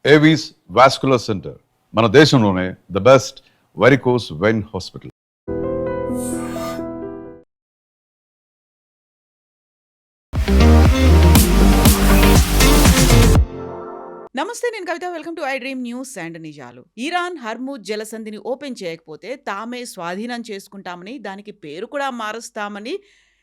Avis vascular centre మన దేశంలోనే the best varicose vein hospital. నమస్తే, నేను Kavitha. Welcome to I dream news and నిజాలు. ఇరాన్ హర్ముజ్ జలసంధిని ఓపెన్ చేయకపోతే తామే స్వాధీనం చేసుకుంటామని, దానికి పేరు కూడా మారుస్తామని,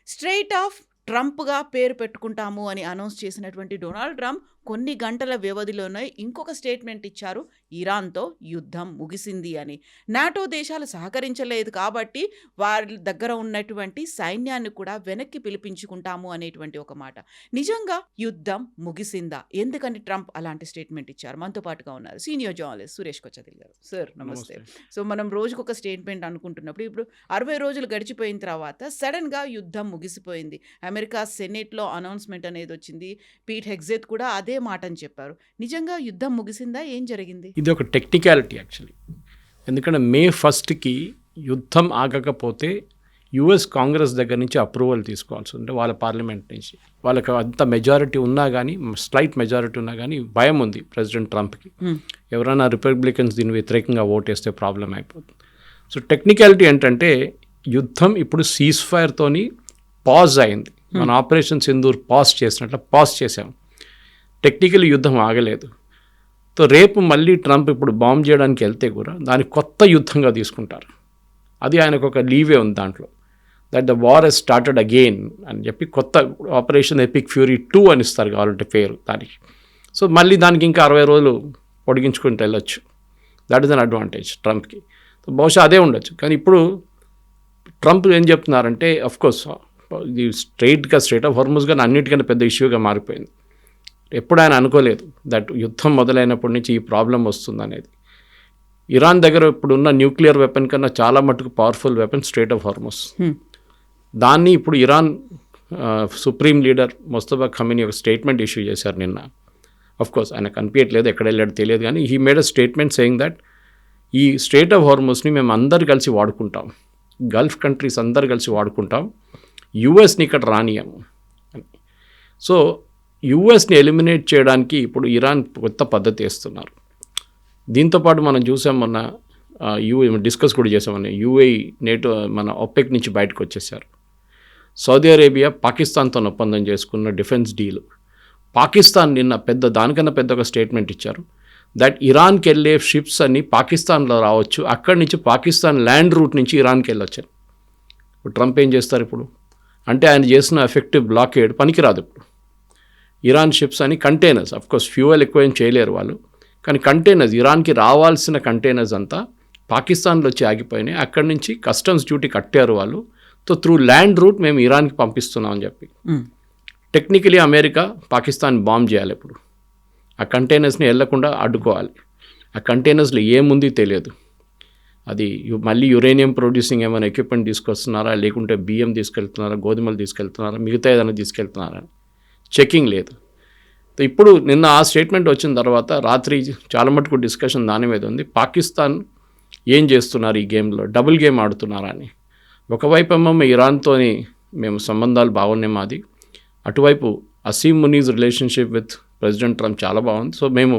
స్ట్రెయిట్ ఆఫ్ ట్రంప్గా పేరు పెట్టుకుంటాము అని అనౌన్స్ చేసినటువంటి డొనాల్డ్ ట్రంప్ కొన్ని గంటల వ్యవధిలోనే ఇంకొక స్టేట్మెంట్ ఇచ్చారు. ఇరాన్తో యుద్ధం ముగిసింది అని. నాటో దేశాలు సహకరించలేదు కాబట్టి వారి దగ్గర ఉన్నటువంటి సైన్యాన్ని కూడా వెనక్కి పిలిపించుకుంటాము అనేటువంటి ఒక మాట. నిజంగా యుద్ధం ముగిసిందా? ఎందుకని ట్రంప్ అలాంటి స్టేట్మెంట్ ఇచ్చారు? మనతో పాటుగా ఉన్నారు సీనియర్ జర్నలిస్ట్ సురేష్ కొచ్చదిల్ గారు. సార్ నమస్తే. సో మనం రోజుకొక స్టేట్మెంట్ అనుకుంటున్నప్పుడు ఇప్పుడు 60 రోజులు గడిచిపోయిన తర్వాత సడన్గా యుద్ధం ముగిసిపోయింది. అమెరికా సెనేట్లో అనౌన్స్మెంట్ అనేది వచ్చింది. పీట్ హెగ్జెత్ కూడా అదే మాటని చెప్పారు. నిజంగా యుద్ధం ముగిసిందా? ఏం జరిగింది? ఇది ఒక టెక్నికాలిటీ యాక్చువల్లీ. ఎందుకంటే May 1st యుద్ధం ఆగకపోతే యుఎస్ కాంగ్రెస్ దగ్గర నుంచి అప్రూవల్ తీసుకోవాల్సి ఉంటే వాళ్ళ పార్లమెంట్ నుంచి. వాళ్ళకి అంత మెజారిటీ ఉన్నా కానీ, స్లైట్ మెజారిటీ ఉన్నా కానీ భయం ఉంది ప్రెసిడెంట్ ట్రంప్కి. ఎవరైనా రిపబ్లికన్స్ దీని వ్యతిరేకంగా ఓటేస్తే ప్రాబ్లం అయిపోతుంది. సో టెక్నికాలిటీ ఏంటంటే యుద్ధం ఇప్పుడు సీజ్ ఫైర్తోని పాజ్ అయింది. మన ఆపరేషన్ సింధూర్ పాజ్ చేసినట్లు పాజ్ చేసాం. టెక్నికల్ యుద్ధం ఆగలేదు. సో రేపు మళ్ళీ ట్రంప్ ఇప్పుడు బాంబ్ చేయడానికి వెళ్తే కూడా దాన్ని కొత్త యుద్ధంగా తీసుకుంటారు. అది ఆయనకు ఒక లీవే ఉంది దాంట్లో. That the war has started again అని చెప్పి కొత్త ఆపరేషన్ ఎపిక్ ఫ్యూరీ 2 అని ఇస్తారు కావాలంటే పేరు దానికి. సో మళ్ళీ దానికి ఇంకా 60 రోజులు పొడిగించుకుంటూ వెళ్ళొచ్చు. దట్ ఈస్ అన్ అడ్వాంటేజ్ ట్రంప్కి. సో బహుశా అదే ఉండొచ్చు. కానీ ఇప్పుడు ట్రంప్ ఏం చెప్తున్నారంటే అఫ్కోర్స్ ఇది స్ట్రెయిట్ ఆఫ్ హార్ముజ్ కానీ అన్నిటికన్నా పెద్ద ఇష్యూగా మారిపోయింది. ఎప్పుడు ఆయన అనుకోలేదు దట్ యుద్ధం మొదలైనప్పటి నుంచి ఈ ప్రాబ్లం వస్తుంది అనేది. ఇరాన్ దగ్గర ఇప్పుడున్న న్యూక్లియర్ వెపన్ కన్నా చాలా మటుకు powerful weapon strait of Hormuz. దాన్ని ఇప్పుడు ఇరాన్ సుప్రీం లీడర్ ముస్తఫా ఖమీనీ ఒక స్టేట్మెంట్ ఇష్యూ చేశారు నిన్న. అఫ్కోర్స్ ఆయన కనిపించట్లేదు, ఎక్కడ వెళ్ళాడు తెలియదు, కానీ he made a statement saying that ఈ స్ట్రెయిట్ ఆఫ్ హార్ముజ్ని మేము అందరు కలిసి వాడుకుంటాం, గల్ఫ్ కంట్రీస్ అందరు కలిసి వాడుకుంటాం, యుఎస్ని ఇక్కడ రానియము అని. సో యుఎస్ని ఎలిమినేట్ చేయడానికి ఇప్పుడు ఇరాన్ కొత్త పద్ధతి వేస్తున్నారు. దీంతోపాటు మనం చూసాం మొన్న డిస్కస్ కూడా చేసామని యూఏఈ నేటో మన ఒపెక్ నుంచి బయటకు వచ్చేసారు. సౌదీ అరేబియా పాకిస్తాన్తో ఒప్పందం చేసుకున్న డిఫెన్స్ డీల్. పాకిస్తాన్ నిన్న దానికన్నా పెద్ద ఒక స్టేట్మెంట్ ఇచ్చారు దట్ ఇరాన్కి వెళ్ళే షిప్స్ అన్నీ పాకిస్తాన్లో రావచ్చు, అక్కడి నుంచి పాకిస్తాన్ ల్యాండ్ రూట్ నుంచి ఇరాన్కి వెళ్ళొచ్చు. ఇప్పుడు ట్రంప్ ఏం చేస్తారు ఇప్పుడు అంటే ఆయన చేసిన ఎఫెక్టివ్ బ్లాకేడ్ పనికిరాదు. ఇప్పుడు ఇరాన్ షిప్స్ అని కంటైనర్స్, అఫ్కోర్స్ ఫ్యూయల్ ఎక్కువ ఏం చేయలేరు వాళ్ళు, కానీ కంటైనర్స్ ఇరాన్కి రావాల్సిన కంటైనర్స్ అంతా పాకిస్తాన్లో వచ్చి ఆగిపోయినాయి. అక్కడి నుంచి కస్టమ్స్ డ్యూటీ కట్టారు వాళ్ళు. సో త్రూ ల్యాండ్ రూట్ మేము ఇరాన్కి పంపిస్తున్నాం అని చెప్పి. టెక్నికలీ అమెరికా పాకిస్తాన్ బాంబ్ చేయాలి. ఇప్పుడు ఆ కంటైనర్స్ని వెళ్లకుండా అడ్డుకోవాలి. ఆ కంటైనర్స్లో ఏముంది తెలియదు. అది మళ్ళీ యురేనియం ప్రొడ్యూసింగ్ ఏమైనా ఎక్విప్మెంట్ తీసుకొస్తున్నారా, లేకుంటే బియ్యం తీసుకెళ్తున్నారా, గోధుమలు తీసుకెళ్తున్నారా, మిగతా ఏదైనా తీసుకెళ్తున్నారా, చెకింగ్ లేదు. ఇప్పుడు నిన్న ఆ స్టేట్మెంట్ వచ్చిన తర్వాత రాత్రి చాలా మటుకు డిస్కషన్ దాని మీద ఉంది. పాకిస్తాన్ ఏం చేస్తున్నారు ఈ గేమ్లో, డబుల్ గేమ్ ఆడుతున్నారా అని. ఒకవైపు ఏమో ఇరాన్తోని మేము సంబంధాలు బాగున్నాయి మాది, అటువైపు Asim Munir relationship with president Trump చాలా బాగుంది, సో మేము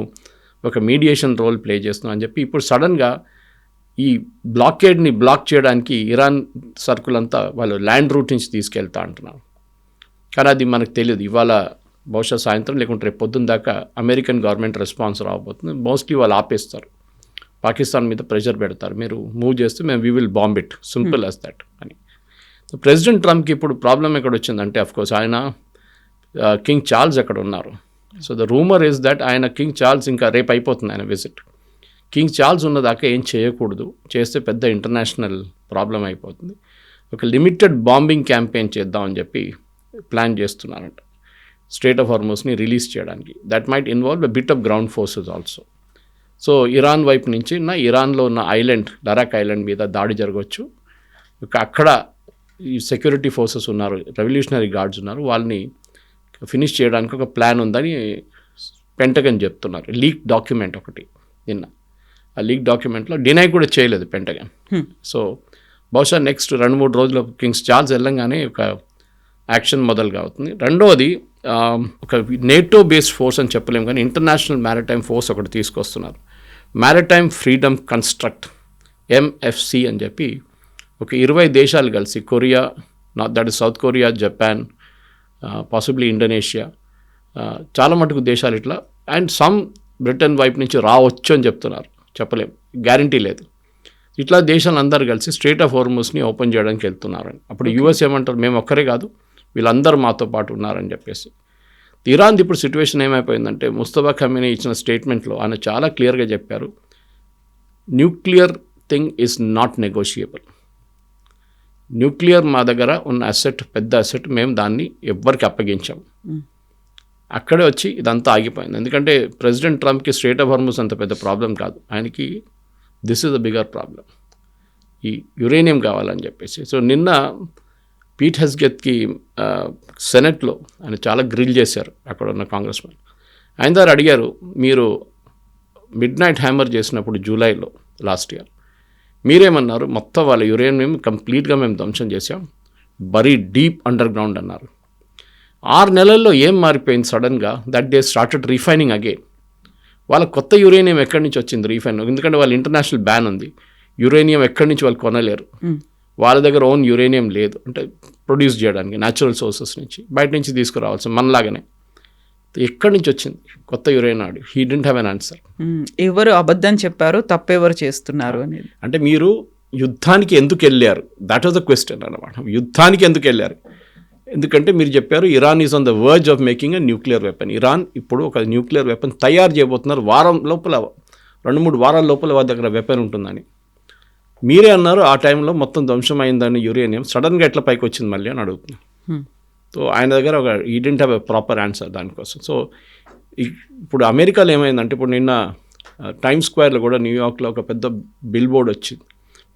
ఒక మీడియేషన్ రోల్ ప్లే చేస్తున్నాం అని చెప్పి ఇప్పుడు సడన్గా ఈ బ్లాకేడ్ని బ్లాక్ చేయడానికి ఇరాన్ సర్కుల్ అంతా వాళ్ళు ల్యాండ్ రూట్ నుంచి తీసుకెళ్తా అంటున్నారు. కానీ అది మనకు తెలియదు. ఇవాళ బహుశా సాయంత్రం లేకుంటే రేపు పొద్దున్న దాకా అమెరికన్ గవర్నమెంట్ రెస్పాన్స్ రాబోతుంది. మోస్ట్లీ వాళ్ళు ఆపేస్తారు, పాకిస్తాన్ మీద ప్రెషర్ పెడతారు, మీరు మూవ్ చేస్తే మేము we will bomb it, simple as that అని. ప్రెసిడెంట్ ట్రంప్కి ఇప్పుడు ప్రాబ్లం ఎక్కడ వచ్చిందంటే అఫ్కోర్స్ ఆయన కింగ్ చార్ల్స్ అక్కడ ఉన్నారు. So the rumour is that ఆయన కింగ్ చార్ల్స్ ఇంకా రేపు అయిపోతుంది ఆయన విజిట్. కింగ్ చార్ల్స్ ఉన్నదాకా ఏం చేయకూడదు, చేస్తే పెద్ద ఇంటర్నేషనల్ ప్రాబ్లం అయిపోతుంది. ఒక లిమిటెడ్ బాంబింగ్ క్యాంపెయిన్ చేద్దామని చెప్పి ప్లాన్ చేస్తున్నారంట స్ట్రెయిట్ ఆఫ్ హార్ముజ్ని రిలీజ్ చేయడానికి. That might involve a bit of ground forces also. So Iran వైపు నుంచి ఇరాన్లో ఉన్న ఐలాండ్ లడాక్ ఐలాండ్ మీద దాడి జరగవచ్చు. అక్కడ ఈ సెక్యూరిటీ ఫోర్సెస్ ఉన్నారు, రెవల్యూషనరీ గార్డ్స్ ఉన్నారు, వాళ్ళని ఫినిష్ చేయడానికి ఒక ప్లాన్ ఉందని పెంటగన్ చెప్తున్నారు. లీక్ డాక్యుమెంట్ ఒకటి నిన్న, ఆ లీక్ డాక్యుమెంట్లో డినై కూడా చేయలేదు పెంటగన్. సో బహుశా నెక్స్ట్ 2-3 రోజుల్లో కింగ్స్ చార్ల్స్ వెళ్ళంగానే ఒక యాక్షన్ మొదలుగా అవుతుంది. రెండవది ఒక నేటో బేస్డ్ ఫోర్స్ అని చెప్పలేము, కానీ ఇంటర్నేషనల్ మ్యారిటైమ్ ఫోర్స్ ఒకటి తీసుకొస్తున్నారు. మ్యారిటైమ్ ఫ్రీడమ్ కన్స్ట్రక్ట్ MFC అని చెప్పి ఒక 20 దేశాలు కలిసి, Korea, that is south Korea, Japan, possibly Indonesia, చాలా మటుకు దేశాలు ఇట్లా, అండ్ సమ్ బ్రిటన్ వైపు నుంచి రావచ్చు అని చెప్తున్నారు, చెప్పలేము, గ్యారంటీ లేదు. ఇట్లా దేశాలు అందరూ కలిసి స్ట్రెయిట్ ఆఫ్ హార్మూజ్ని ఓపెన్ చేయడానికి వెళ్తున్నారని. అప్పుడు యూఎస్ ఏమంటారు, మేము ఒక్కరే కాదు, వీళ్ళందరూ మాతో పాటు ఉన్నారని చెప్పేసి. ఇరాన్ది ఇప్పుడు సిచ్యువేషన్ ఏమైపోయిందంటే, ముస్తఫా ఖమేనీ ఇచ్చిన స్టేట్మెంట్లో ఆయన చాలా క్లియర్గా చెప్పారు, nuclear thing is not negotiable. Nuclear మా దగ్గర ఉన్న అసెట్, పెద్ద అసెట్, మేము దాన్ని ఎవ్వరికి అప్పగించాం. అక్కడే వచ్చి ఇదంతా ఆగిపోయింది. ఎందుకంటే ప్రెసిడెంట్ ట్రంప్కి స్ట్రెయిట్ ఆఫ్ హార్మూజ్ అంత పెద్ద ప్రాబ్లం కాదు, ఆయనకి this is the bigger problem, ఈ యురేనియం కావాలని చెప్పేసి. సో నిన్న పీట్ హెస్గెత్కి సెనెట్లో ఆయన చాలా గ్రిల్ చేశారు అక్కడ ఉన్న కాంగ్రెస్ మ్యాన్. ఆయన దగ్గర అడిగారు, మీరు మిడ్ నైట్ హ్యామర్ చేసినప్పుడు జూలైలో లాస్ట్ ఇయర్ మీరేమన్నారు, మొత్తం వాళ్ళ యురేనియం కంప్లీట్గా మేము ధ్వంసం చేసాం, బరీ డీప్ అండర్ గ్రౌండ్ అన్నారు. 6 నెలల్లో ఏం మారిపోయింది సడన్గా, that they started refining again. వాళ్ళ కొత్త యురేనియం ఎక్కడి నుంచి వచ్చింది రీఫైన్, ఎందుకంటే వాళ్ళ ఇంటర్నేషనల్ బ్యాన్ ఉంది, యురేనియం ఎక్కడి నుంచి వాళ్ళు కొనలేరు, వాళ్ళ దగ్గర ఓన్ యురేనియం లేదు, అంటే ప్రొడ్యూస్ చేయడానికి న్యాచురల్ సోర్సెస్ నుంచి బయట నుంచి తీసుకురావాల్సి, మనలాగానే. ఎక్కడి నుంచి వచ్చింది కొత్త uranium? He didn't have an answer. ఎవరు అబద్ధం చెప్పారు, తప్పెవరు చేస్తున్నారు అనేది. అంటే మీరు యుద్ధానికి ఎందుకు వెళ్ళారు, దట్ వాజ్ ద క్వశ్చన్ అన్నమాట. యుద్ధానికి ఎందుకు వెళ్ళారు? ఎందుకంటే మీరు చెప్పారు Iran is on the verge of making a nuclear weapon. Iran ఇప్పుడు ఒక న్యూక్లియర్ వెపన్ తయారు చేయబోతున్నారు, వారం లోపల, 2-3 వారాల లోపల వాళ్ళ దగ్గర వెపన్ ఉంటుందని. మీరే అన్నారు ఆ టైంలో మొత్తం ధ్వంసం అయిందని యురేనియం, సడన్గా ఎట్లా పైకి వచ్చింది మళ్ళీ అని అడుగుతున్నాను. సో ఆయన దగ్గర ఒక ఈ didn't have a proper answer దానికోసం. సో ఇప్పుడు అమెరికాలో ఏమైందంటే, ఇప్పుడు నిన్న టైమ్ స్క్వేర్లో కూడా న్యూయార్క్లో ఒక పెద్ద బిల్ బోర్డ్ వచ్చి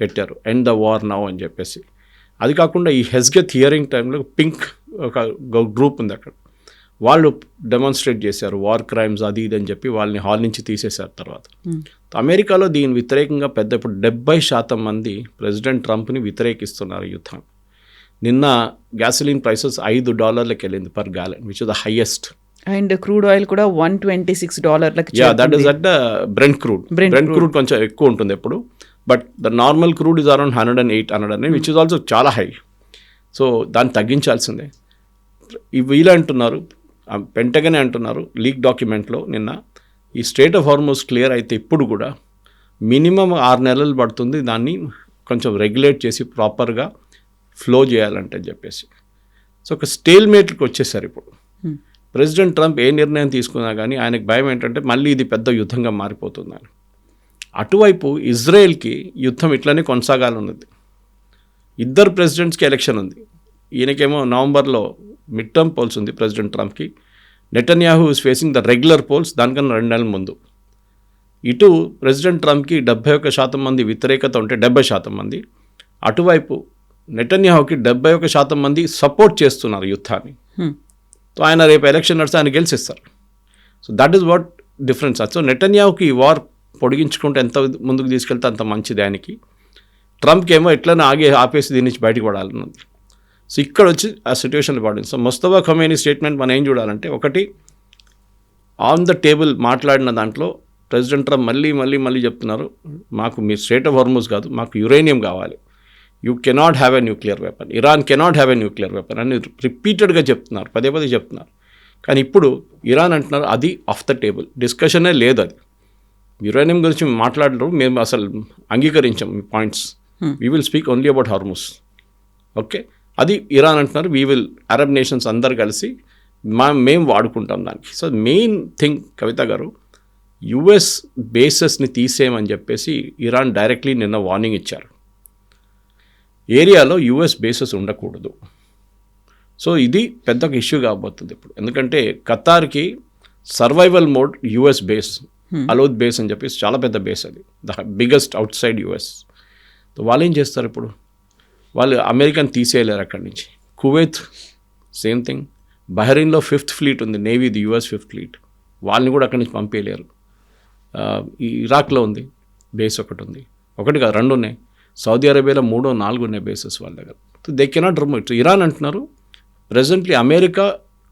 పెట్టారు, ఎండ్ ద వార్ నౌ అని చెప్పేసి. అది కాకుండా ఈ హెస్గెత్ హియరింగ్ టైంలో పింక్ ఒక గ్రూప్ ఉంది అక్కడ, వాళ్ళు డెమాన్స్ట్రేట్ చేశారు వార్ క్రైమ్స్ అది ఇది అని చెప్పి వాళ్ళని హాల్ నుంచి తీసేశారు. తర్వాత అమెరికాలో దీని వ్యతిరేకంగా ఇప్పుడు 70% మంది ప్రెసిడెంట్ ట్రంప్ని వ్యతిరేకిస్తున్నారు యుద్ధం. నిన్న గ్యాసోలిన్ ప్రైసెస్ $5 వెళ్ళింది per gallon, which is the highest. And crude oil కూడా $126. That is at Brent crude. Brent crude కొంచెం ఎక్కువ ఉంటుంది ఎప్పుడు, but the normal crude is around 108 which is also చాలా హై. సో దాన్ని తగ్గించాల్సిందే. వీళ్ళు అంటున్నారు, పెంటగనే అంటున్నారు లీక్ డాక్యుమెంట్లో నిన్న, ఈ స్ట్రెయిట్ ఆఫ్ హార్మూజ్ క్లియర్ అయితే ఇప్పుడు కూడా మినిమం 6 నెలలు పడుతుంది దాన్ని కొంచెం రెగ్యులేట్ చేసి ప్రాపర్గా ఫ్లో చేయాలంటే చెప్పేసి. సో ఒక స్టేల్మేట్కి వచ్చేసారు ఇప్పుడు. ప్రెసిడెంట్ ట్రంప్ ఏ నిర్ణయం తీసుకున్నా కానీ ఆయనకు భయం ఏంటంటే మళ్ళీ ఇది పెద్ద యుద్ధంగా మారిపోతుందని. అటువైపు ఇజ్రాయెల్కి యుద్ధం ఇట్లనే కొనసాగాలన్నది. ఇద్దరు ప్రెసిడెంట్స్కి ఎలక్షన్ ఉంది. ఈయనకేమో నవంబర్లో మిడ్ టర్మ్ పోల్స్ ఉంది ప్రెసిడెంట్ ట్రంప్కి. Netanyahu is facing the regular polls దానికన్నా 2 నెలల ముందు. ఇటు ప్రెసిడెంట్ ట్రంప్కి 71% మంది వ్యతిరేకత ఉంటే 70% మంది, అటువైపు నెటన్యాహుకి 71% మంది సపోర్ట్ చేస్తున్నారు యుద్ధాన్ని. సో ఆయన రేపు ఎలక్షన్ నడిస్తే ఆయన గెలిచిస్తారు. So that is what difference. So నెటన్యాహుకి ఈ వార్ పొడిగించుకుంటే ఎంత ముందుకు తీసుకెళ్తే అంత మంచిది ఆయనకి. ట్రంప్కి ఏమో ఎట్లనే ఆపేసి దీని నుంచి బయటకు పడాలన్నది. సో ఇక్కడ వచ్చి ఆ సిచ్యువేషన్లో పడింది. సో ముస్తఫా ఖమేనీ స్టేట్మెంట్ మనం ఏం చూడాలంటే, ఒకటి ఆన్ ద టేబుల్ మాట్లాడిన దాంట్లో ప్రెసిడెంట్ ట్రంప్ మళ్ళీ చెప్తున్నారు, మాకు మీ స్ట్రెయిట్ ఆఫ్ హార్మూజ్ కాదు, మాకు యురేనియం కావాలి, you cannot have a nuclear weapon, Iran cannot have a nuclear weapon అని రిపీటెడ్గా చెప్తున్నారు, పదే చెప్తున్నారు. కానీ ఇప్పుడు ఇరాన్ అంటున్నారు అది ఆఫ్ ద టేబుల్, డిస్కషనే లేదు, అది యురేనియం గురించి మాట్లాడరు, మేము అసలు అంగీకరించాం మీ points, we will speak only about Hormuz. Okay, అది ఇరాన్ అంటున్నారు, వీ విల్ అరబ్ నేషన్స్ అందరు కలిసి మేము వాడుకుంటాం దానికి. సో మెయిన్ థింగ్ కవిత గారు, యుఎస్ బేసెస్ని తీసేయమని చెప్పేసి ఇరాన్ డైరెక్ట్లీ నిన్న వార్నింగ్ ఇచ్చారు, ఏరియాలో యుఎస్ బేసెస్ ఉండకూడదు. సో ఇది పెద్ద ఇష్యూ కాబోతుంది ఇప్పుడు, ఎందుకంటే ఖతార్కి సర్వైవల్ మోడ్ యుఎస్ బేస్, అలోద్ బేస్ అని చెప్పేసి చాలా పెద్ద బేస్, అది the biggest outside US. So వాళ్ళు ఏం చేస్తారు ఇప్పుడు, వాళ్ళు అమెరికన్ తీసేయలేరు అక్కడి నుంచి. కువైత్ సేమ్ థింగ్, బహ్రెయిన్లో 5th ఫ్లీట్ ఉంది, నేవీది యుఎస్ 5th ఫ్లీట్, వాళ్ళని కూడా అక్కడి నుంచి పంపేయలేరు. ఈ ఇరాక్లో ఉంది బేస్, ఒకటి కాదు 2 ఉన్నాయి, సౌదీ అరేబియాలో 3-4 ఉన్నాయి బేసెస్ వాళ్ళ దగ్గర. They cannot remove it. Iran అంటున్నారు ప్రెజెంట్లీ అమెరికా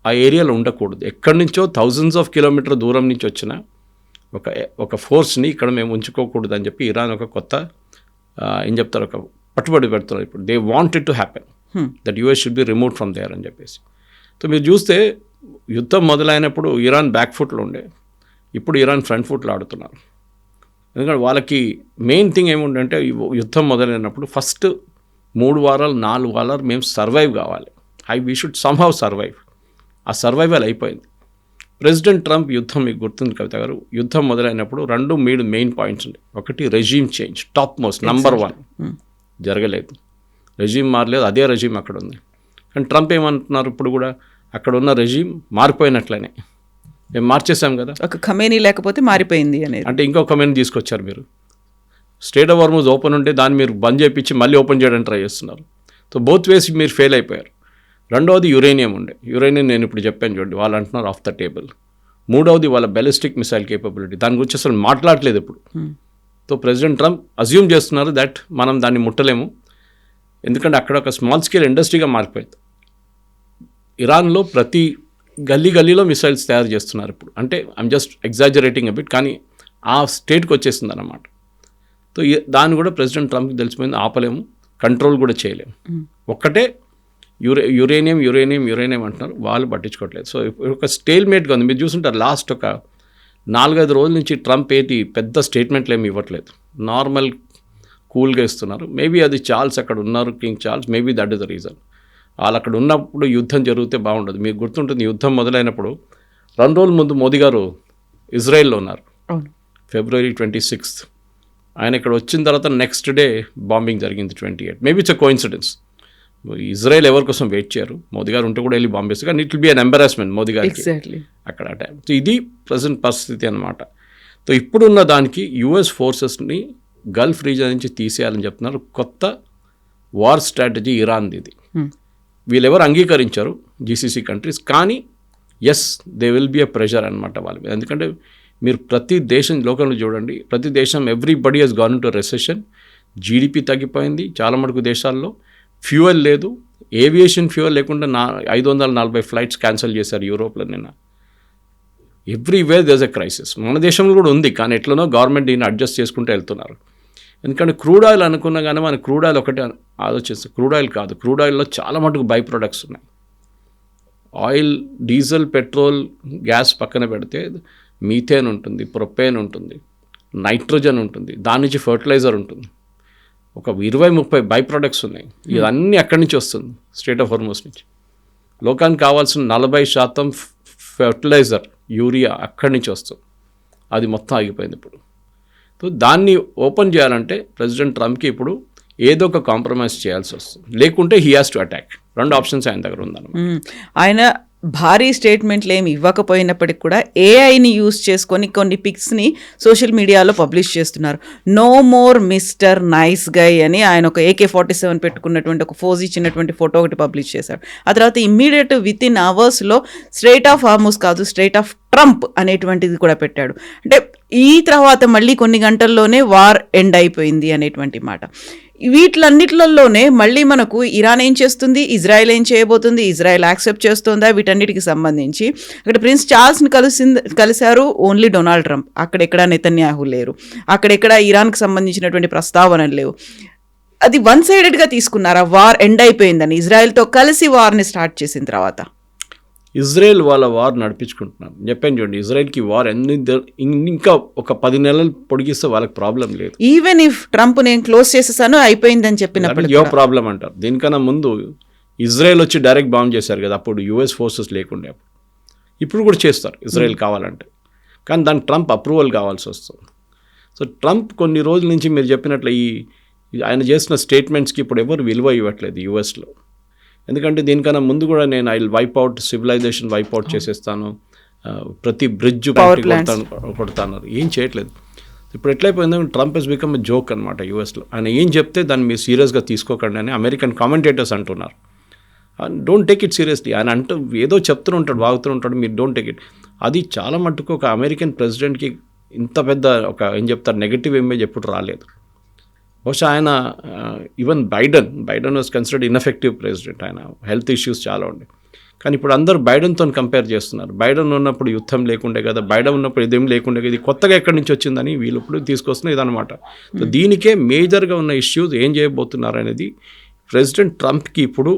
ఆ ఏరియాలో ఉండకూడదు. ఎక్కడి నుంచో థౌజండ్స్ ఆఫ్ కిలోమీటర్ దూరం నుంచి వచ్చిన ఒక ఫోర్స్ని ఇక్కడ మేము ఉంచుకోకూడదు అని చెప్పి ఇరాన్ ఒక కొత్త ఏం చెప్తారు, ఒక పట్టుబడి పెడుతున్నారు ఇప్పుడు. They wanted to happen that US should be remove from there అని చెప్పేసి. సో మీరు చూస్తే యుద్ధం మొదలైనప్పుడు ఇరాన్ బ్యాక్ ఫుట్లో ఉండే, ఇప్పుడు ఇరాన్ ఫ్రంట్ ఫుట్లో ఆడుతున్నారు. ఎందుకంటే వాళ్ళకి మెయిన్ థింగ్ ఏముందంటే యుద్ధం మొదలైనప్పుడు ఫస్ట్ 3 వారాలు 4 వారాలు మేము సర్వైవ్ కావాలి. We should somehow survive. ఆ సర్వైవల్ అయిపోయింది. ప్రెసిడెంట్ ట్రంప్ యుద్ధం, మీకు గుర్తుంది కవిత గారు, యుద్ధం మొదలైనప్పుడు 2 మెయిన్ పాయింట్స్ ఉన్నాయి. ఒకటి regime change, top most number 1 జరగలేదు. రెజీమ్ మారలేదు, అదే రెజీమ్ అక్కడ ఉంది. కానీ ట్రంప్ ఏమంటున్నారు ఇప్పుడు కూడా, అక్కడ ఉన్న రెజీమ్ మారిపోయినట్లనే, మేము మార్చేసాం కదా, ఒక ఖమేనీ లేకపోతే మారిపోయింది అనేది. అంటే ఇంకో ఖమేనీ తీసుకొచ్చారు మీరు. స్టేట్ ఆఫ్ హార్మూజ్ ఓపెన్ ఉంటే దాన్ని మీరు బంద్ చేయించి మళ్ళీ ఓపెన్ చేయడానికి ట్రై చేస్తున్నారు. సో బోత్ వేస్ మీరు ఫెయిల్ అయిపోయారు. రెండవది యురేనియం ఉండే, యురేనియం నేను ఇప్పుడు చెప్పాను చూడండి, వాళ్ళు అంటున్నారు ఆఫ్ ద టేబుల్. మూడవది వాళ్ళ బ్యాలిస్టిక్ మిసైల్ కేపబిలిటీ, దాని గురించి అసలు మాట్లాడలేదు ఇప్పుడు. సో ప్రెసిడెంట్ ట్రంప్ అజ్యూమ్ చేస్తున్నారు దట్ మనం దాన్ని ముట్టలేము, ఎందుకంటే అక్కడ ఒక స్మాల్ స్కేల్ ఇండస్ట్రీగా మారిపోయింది. ఇరాన్లో ప్రతి గల్లీలో మిసైల్స్ తయారు చేస్తున్నారు ఇప్పుడు. అంటే I'm just exaggerating a bit, కానీ ఆ స్టేట్కి వచ్చేసింది అన్నమాట. సో దాన్ని కూడా ప్రెసిడెంట్ ట్రంప్కి తెలిసిపోయింది, ఆపలేము, కంట్రోల్ కూడా చేయలేము. ఒక్కటే యురేనియం అంటున్నారు, వాళ్ళు పట్టించుకోవట్లేదు. సో ఒక స్టేల్మేట్గా ఉంది. మీరు చూసుంటారు లాస్ట్ ఒక 4-5 రోజుల నుంచి ట్రంప్ పెద్ద స్టేట్మెంట్లు ఏమి ఇవ్వట్లేదు, నార్మల్ కూల్గా ఇస్తున్నారు. మేబీ అది చార్ల్స్ అక్కడ ఉన్నారు, king Charles, maybe that is the reason. వాళ్ళు అక్కడ ఉన్నప్పుడు యుద్ధం జరిగితే బాగుండదు. మీకు గుర్తుంటుంది, యుద్ధం మొదలైనప్పుడు 2 రోజుల ముందు మోదీ గారు ఇజ్రాయెల్లో ఉన్నారు, February 26th. ఆయన ఇక్కడ వచ్చిన తర్వాత నెక్స్ట్ డే బాంబింగ్ జరిగింది 28. Maybe it's a coincidence. Israel ఎవరి కోసం వెయిట్ చేయరు, మోదీ గారు ఉంటే కూడా వెళ్ళి బాంబ్ వేస్తారు, కానీ it will be an embarrassment Modi గారికి అక్కడ టైం. సో ఇది ప్రజెంట్ పరిస్థితి అనమాట. సో ఇప్పుడున్న దానికి యుఎస్ ఫోర్సెస్ని గల్ఫ్ రీజన్ నుంచి తీసేయాలని చెప్తున్నారు. కొత్త వార్ స్ట్రాటజీ ఇరాన్ది ఇది. వీళ్ళెవరు అంగీకరించారు, జీసీసీ కంట్రీస్, కానీ as they will be a pressure అనమాట వాళ్ళ మీద. ఎందుకంటే మీరు ప్రతి దేశం లోకంలో చూడండి, ప్రతి దేశం everybody has gone into recession, GDP తగ్గిపోయింది చాలా మటుకు దేశాల్లో, ఫ్యూయల్ లేదు, ఏవియేషన్ ఫ్యూయల్ లేకుండా 540 ఫ్లైట్స్ క్యాన్సిల్ చేశారు యూరోప్లో నిన్న. Everywhere there is a crisis. మన దేశంలో కూడా ఉంది, కానీ ఎట్లనో గవర్నమెంట్ దీన్ని అడ్జస్ట్ చేసుకుంటూ వెళ్తున్నారు. ఎందుకంటే క్రూడ్ ఆయిల్ అనుకున్నా కానీ మన క్రూడ్ ఆయిల్ ఒకటే ఆలోచిస్తాం, క్రూడ్ ఆయిల్ కాదు, క్రూడ్ ఆయిల్లో చాలా మటుకు బై ప్రొడక్ట్స్ ఉన్నాయి. ఆయిల్, డీజిల్, పెట్రోల్, గ్యాస్ పక్కన పెడితే మీథేన్ ఉంటుంది, ప్రొపేన్ ఉంటుంది, నైట్రోజన్ ఉంటుంది, దాని నుంచి ఫర్టిలైజర్ ఉంటుంది, ఒక 20-30 బై ప్రొడక్ట్స్ ఉన్నాయి. ఇవన్నీ అక్కడి నుంచి వస్తుంది, స్టేట్ ఆఫ్ హార్మూజ్ నుంచి. లోకానికి కావాల్సిన 40% ఫర్టిలైజర్, యూరియా అక్కడి నుంచి వస్తుంది. అది మొత్తం ఆగిపోయింది ఇప్పుడు. సో దాన్ని ఓపెన్ చేయాలంటే ప్రెసిడెంట్ ట్రంప్కి ఇప్పుడు ఏదో ఒక కాంప్రమైజ్ చేయాల్సి వస్తుంది, లేకుంటే he has to attack. 2 options ఆయన దగ్గర ఉందన్నమాట. ఆయన భారీ స్టేట్మెంట్లు ఏమి ఇవ్వకపోయినప్పటికి కూడా ఏఐని యూజ్ చేసుకొని కొన్ని పిక్స్ని సోషల్ మీడియాలో పబ్లిష్ చేస్తున్నారు. No more Mr nice guy అని ఆయన ఒక AK-47 పెట్టుకున్నటువంటి ఒక ఫోజ్ ఇచ్చినటువంటి ఫోటో ఒకటి పబ్లిష్ చేశారు. ఆ తర్వాత ఇమ్మీడియట్ విత్ ఇన్ అవర్స్లో స్ట్రైట్ ఆఫ్ హార్మూజ్ కాదు, స్ట్రైట్ ఆఫ్ ట్రంప్ అనేటువంటిది కూడా పెట్టాడు. అంటే ఈ తర్వాత మళ్ళీ కొన్ని గంటల్లోనే వార్ ఎండ్ అయిపోయింది అనేటువంటి మాట. వీటిలన్నిట్లలోనే మళ్ళీ మనకు ఇరాన్ ఏం చేస్తుంది, ఇజ్రాయెల్ ఏం చేయబోతుంది, ఇజ్రాయెల్ యాక్సెప్ట్ చేస్తుందా, వీటన్నిటికి సంబంధించి అక్కడ ప్రిన్స్ చార్ల్స్ని కలిశారు ఓన్లీ డొనాల్డ్ ట్రంప్. అక్కడెక్కడ నెతన్యాహు లేరు, అక్కడెక్కడ ఇరాన్కి సంబంధించినటువంటి ప్రస్తావనలు లేవు. అది 1-sidedగా తీసుకున్నారా వార్ ఎండ్ అయిపోయిందని, ఇజ్రాయెల్తో కలిసి వార్ని స్టార్ట్ చేసిన తర్వాత? ఇజ్రాయెల్ వాళ్ళ వార్ నడిపించుకుంటున్నారు. చెప్పాను చూడండి, ఇజ్రాయెల్కి వార్ ఇంకా ఒక 10 నెలలు పొడిగిస్తే వాళ్ళకి ప్రాబ్లం లేదు. ఈవెన్ ఇఫ్ ట్రంప్ నేను క్లోజ్ చేసేసాను అయిపోయిందని చెప్పినప్పుడు ఏ ప్రాబ్లం అంటారు. దీనికన్నా ముందు ఇజ్రాయెల్ వచ్చి డైరెక్ట్ బాంబ్ చేశారు కదా, అప్పుడు యుఎస్ ఫోర్సెస్ లేకుండే. ఇప్పుడు కూడా చేస్తారు ఇజ్రాయెల్ కావాలంటే, కానీ దానికి ట్రంప్ అప్రూవల్ కావాల్సి వస్తుంది. సో ట్రంప్ కొన్ని రోజుల నుంచి మీరు చెప్పినట్లు ఆయన చేసిన స్టేట్మెంట్స్కి ఇప్పుడు ఎవరు విలువ ఇవ్వట్లేదు యుఎస్లో. ఎందుకంటే దీనికన్నా ముందు కూడా నేను ఐ వైప్అవుట్ సివిలైజేషన్, వైప్అవుట్ చేసేస్తాను, ప్రతి బ్రిడ్జ్ కొడతాను, ఏం చేయట్లేదు. ఇప్పుడు ఎట్లయిపోయిందో Trump has become a joke అనమాట యూఎస్లో. ఆయన ఏం చెప్తే దాన్ని మీరు సీరియస్గా తీసుకోకండి అని అమెరికన్ కామెంటేటర్స్ అంటున్నారు. Don't take it seriously. ఆయన అంటూ ఏదో చెప్తూ ఉంటాడు, వాగుతూ ఉంటాడు, మీరు డోంట్ టేక్ ఇట్. అది చాలా మట్టుకు ఒక అమెరికన్ ప్రెసిడెంట్కి ఇంత పెద్ద ఒక ఏం చెప్తారు నెగటివ్ ఇమేజ్ ఎప్పుడు రాలేదు. బహుశా ఆయన even Biden was considered ineffective president. ఆయన హెల్త్ ఇష్యూస్ చాలా ఉండే, కానీ ఇప్పుడు అందరూ బైడెన్తో కంపేర్ చేస్తున్నారు. బైడెన్ ఉన్నప్పుడు యుద్ధం లేకుండే కదా, బైడెన్ ఉన్నప్పుడు ఇదేం లేకుండే కదా, ఇది కొత్తగా ఎక్కడి నుంచి వచ్చిందని వీళ్ళు ఇప్పుడు తీసుకొస్తున్న ఇదనమాట. సో దీనికే మేజర్గా ఉన్న ఇష్యూస్ ఏం చేయబోతున్నారు అనేది ప్రెసిడెంట్ ట్రంప్కి ఇప్పుడు